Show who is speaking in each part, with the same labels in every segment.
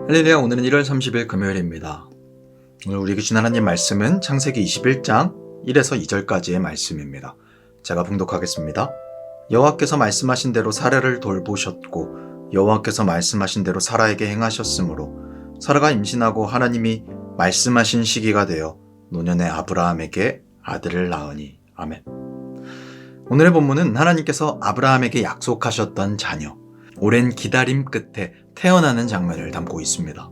Speaker 1: 할렐루야. 오늘은 1월 30일 금요일입니다. 오늘 우리 주신 하나님 말씀은 창세기 21장 1에서 2절까지의 말씀입니다. 제가 봉독하겠습니다. 여호와께서 말씀하신 대로 사라를 돌보셨고 여호와께서 말씀하신 대로 사라에게 행하셨으므로 사라가 임신하고 하나님이 말씀하신 시기가 되어 노년의 아브라함에게 아들을 낳으니. 아멘. 오늘의 본문은 하나님께서 아브라함에게 약속하셨던 자녀, 오랜 기다림 끝에 태어나는 장면을 담고 있습니다.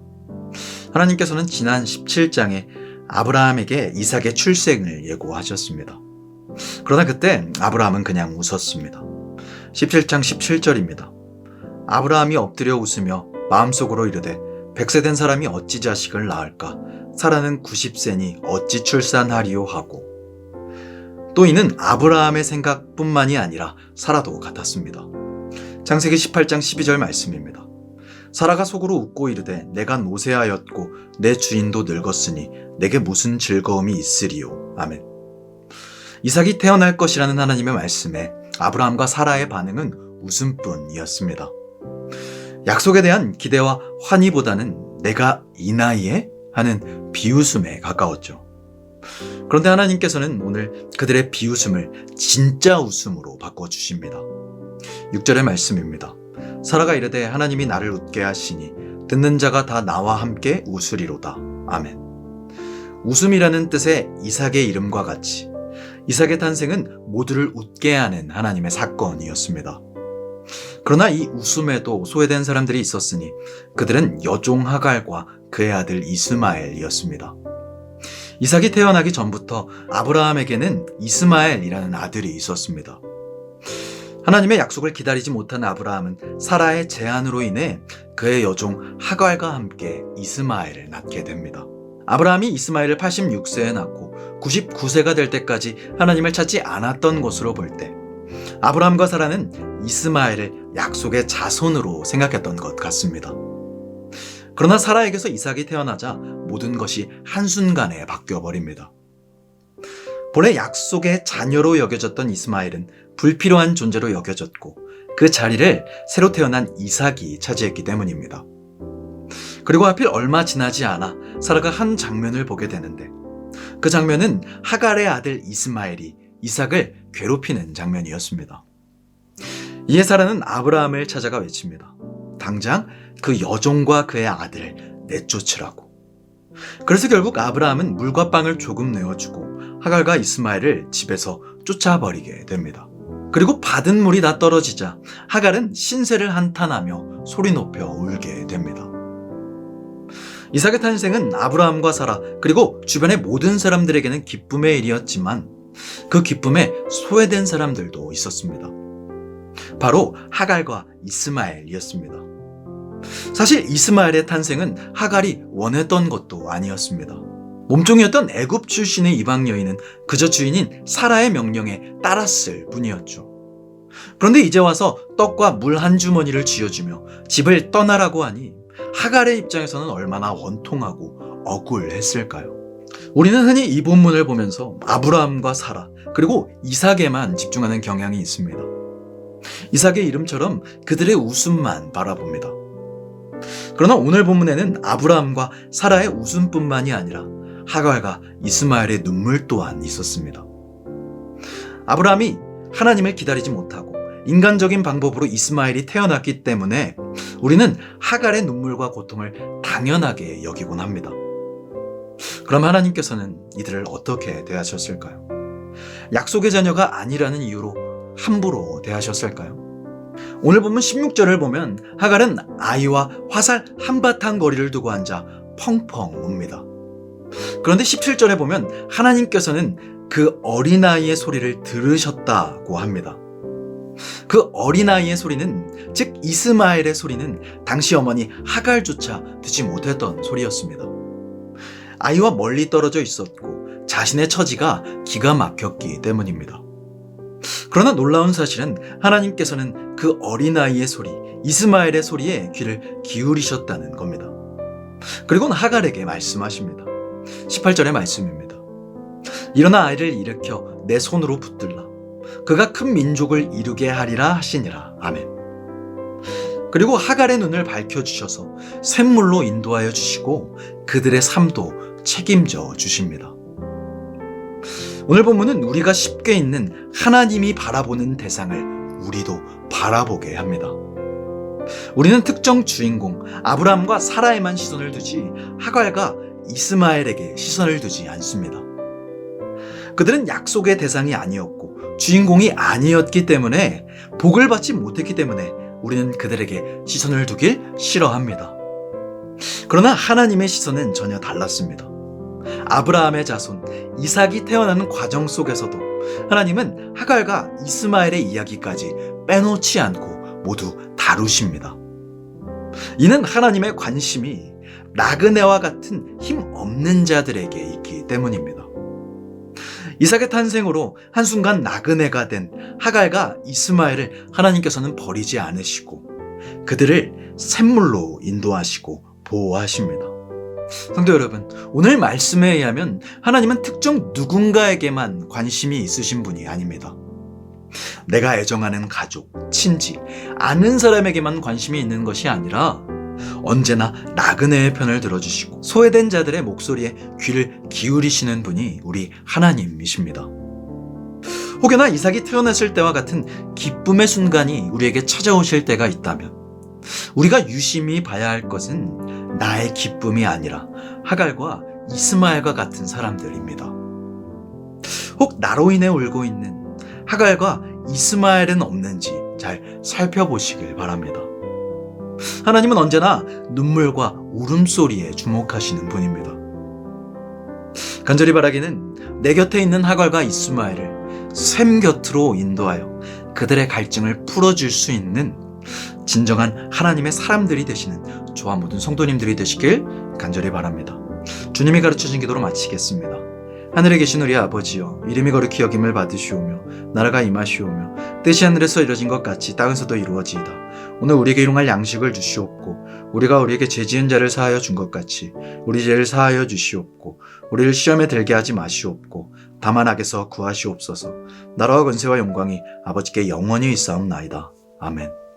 Speaker 1: 하나님께서는 지난 17장에 아브라함에게 이삭의 출생을 예고하셨습니다. 그러나 그때 아브라함은 그냥 웃었습니다. 17장 17절입니다. 아브라함이 엎드려 웃으며 마음속으로 이르되 100세 된 사람이 어찌 자식을 낳을까? 사라는 90세니 어찌 출산하리요 하고. 또 이는 아브라함의 생각뿐만이 아니라 사라도 같았습니다. 창세기 18장 12절 말씀입니다. 사라가 속으로 웃고 이르되 내가 노쇠하였고 내 주인도 늙었으니 내게 무슨 즐거움이 있으리요. 아멘. 이삭이 태어날 것이라는 하나님의 말씀에 아브라함과 사라의 반응은 웃음뿐이었습니다. 약속에 대한 기대와 환희보다는 내가 이 나이에? 하는 비웃음에 가까웠죠. 그런데 하나님께서는 오늘 그들의 비웃음을 진짜 웃음으로 바꿔주십니다. 6절의 말씀입니다. 사라가 이르되 하나님이 나를 웃게 하시니 듣는 자가 다 나와 함께 웃으리로다. 아멘. 웃음이라는 뜻의 이삭의 이름과 같이 이삭의 탄생은 모두를 웃게 하는 하나님의 사건이었습니다. 그러나 이 웃음에도 소외된 사람들이 있었으니 그들은 여종 하갈과 그의 아들 이스마엘이었습니다. 이삭이 태어나기 전부터 아브라함에게는 이스마엘이라는 아들이 있었습니다. 하나님의 약속을 기다리지 못한 아브라함은 사라의 제안으로 인해 그의 여종 하갈과 함께 이스마엘을 낳게 됩니다. 아브라함이 이스마엘을 86세에 낳고 99세가 될 때까지 하나님을 찾지 않았던 것으로 볼 때 아브라함과 사라는 이스마엘을 약속의 자손으로 생각했던 것 같습니다. 그러나 사라에게서 이삭이 태어나자 모든 것이 한순간에 바뀌어버립니다. 본래 약속의 자녀로 여겨졌던 이스마엘은 불필요한 존재로 여겨졌고 그 자리를 새로 태어난 이삭이 차지했기 때문입니다. 그리고 하필 얼마 지나지 않아 사라가 한 장면을 보게 되는데 그 장면은 하갈의 아들 이스마엘이 이삭을 괴롭히는 장면이었습니다. 이에 사라는 아브라함을 찾아가 외칩니다. 당장 그 여종과 그의 아들을 내쫓으라고. 그래서 결국 아브라함은 물과 빵을 조금 내어주고 하갈과 이스마엘을 집에서 쫓아버리게 됩니다. 그리고 받은 물이 다 떨어지자 하갈은 신세를 한탄하며 소리 높여 울게 됩니다. 이삭의 탄생은 아브라함과 사라 그리고 주변의 모든 사람들에게는 기쁨의 일이었지만 그 기쁨에 소외된 사람들도 있었습니다. 바로 하갈과 이스마엘이었습니다. 사실 이스마엘의 탄생은 하갈이 원했던 것도 아니었습니다. 몸종이었던 애굽 출신의 이방 여인은 그저 주인인 사라의 명령에 따랐을 뿐이었죠. 그런데 이제 와서 떡과 물 한 주머니를 쥐어주며 집을 떠나라고 하니 하갈의 입장에서는 얼마나 원통하고 억울했을까요? 우리는 흔히 이 본문을 보면서 아브라함과 사라 그리고 이삭에만 집중하는 경향이 있습니다. 이삭의 이름처럼 그들의 웃음만 바라봅니다. 그러나 오늘 본문에는 아브라함과 사라의 웃음뿐만이 아니라 하갈과 이스마엘의 눈물 또한 있었습니다. 아브라함이 하나님을 기다리지 못하고 인간적인 방법으로 이스마엘이 태어났기 때문에 우리는 하갈의 눈물과 고통을 당연하게 여기곤 합니다. 그럼 하나님께서는 이들을 어떻게 대하셨을까요? 약속의 자녀가 아니라는 이유로 함부로 대하셨을까요? 오늘 본문 16절을 보면 하갈은 아이와 화살 한바탕 거리를 두고 앉아 펑펑 웁니다. 그런데 17절에 보면 하나님께서는 그 어린아이의 소리를 들으셨다고 합니다. 그 어린아이의 소리는 즉 이스마엘의 소리는 당시 어머니 하갈조차 듣지 못했던 소리였습니다. 아이와 멀리 떨어져 있었고 자신의 처지가 기가 막혔기 때문입니다. 그러나 놀라운 사실은 하나님께서는 그 어린아이의 소리, 이스마엘의 소리에 귀를 기울이셨다는 겁니다. 그리고는 하갈에게 말씀하십니다. 18절의 말씀입니다. 일어나 아이를 일으켜 내 손으로 붙들라. 그가 큰 민족을 이루게 하리라 하시니라. 아멘. 그리고 하갈의 눈을 밝혀주셔서 샘물로 인도하여 주시고 그들의 삶도 책임져 주십니다. 오늘 본문은 우리가 쉽게 있는 하나님이 바라보는 대상을 우리도 바라보게 합니다. 우리는 특정 주인공 아브라함과 사라에만 시선을 두지 하갈과 이스마엘에게 시선을 두지 않습니다. 그들은 약속의 대상이 아니었고 주인공이 아니었기 때문에 복을 받지 못했기 때문에 우리는 그들에게 시선을 두길 싫어합니다. 그러나 하나님의 시선은 전혀 달랐습니다. 아브라함의 자손 이삭이 태어나는 과정 속에서도 하나님은 하갈과 이스마엘의 이야기까지 빼놓지 않고 모두 다루십니다. 이는 하나님의 관심이 나그네와 같은 힘 없는 자들에게 있기 때문입니다. 이삭의 탄생으로 한순간 나그네가 된 하갈과 이스마엘을 하나님께서는 버리지 않으시고 그들을 샘물로 인도하시고 보호하십니다. 성도 여러분, 오늘 말씀에 의하면 하나님은 특정 누군가에게만 관심이 있으신 분이 아닙니다. 내가 애정하는 가족, 친지, 아는 사람에게만 관심이 있는 것이 아니라 언제나 나그네의 편을 들어주시고 소외된 자들의 목소리에 귀를 기울이시는 분이 우리 하나님이십니다. 혹여나 이삭이 태어났을 때와 같은 기쁨의 순간이 우리에게 찾아오실 때가 있다면 우리가 유심히 봐야 할 것은 나의 기쁨이 아니라 하갈과 이스마엘과 같은 사람들입니다. 혹 나로 인해 울고 있는 하갈과 이스마엘은 없는지 잘 살펴보시길 바랍니다. 하나님은 언제나 눈물과 울음소리에 주목하시는 분입니다. 간절히 바라기는 내 곁에 있는 하갈과 이스마엘을 샘 곁으로 인도하여 그들의 갈증을 풀어줄 수 있는 진정한 하나님의 사람들이 되시는 저와 모든 성도님들이 되시길 간절히 바랍니다. 주님이 가르쳐준 기도로 마치겠습니다. 하늘에 계신 우리 아버지여, 이름이 거룩히 여김을 받으시오며 나라가 임하시오며 뜻이 하늘에서 이루어진 것 같이 땅에서도 이루어지이다. 오늘 우리에게 일용할 양식을 주시옵고 우리가 우리에게 죄 지은 자를 사하여 준 것 같이 우리 죄를 사하여 주시옵고 우리를 시험에 들게 하지 마시옵고 다만 악에서 구하시옵소서. 나라와 권세와 영광이 아버지께 영원히 있사옵나이다. 아멘.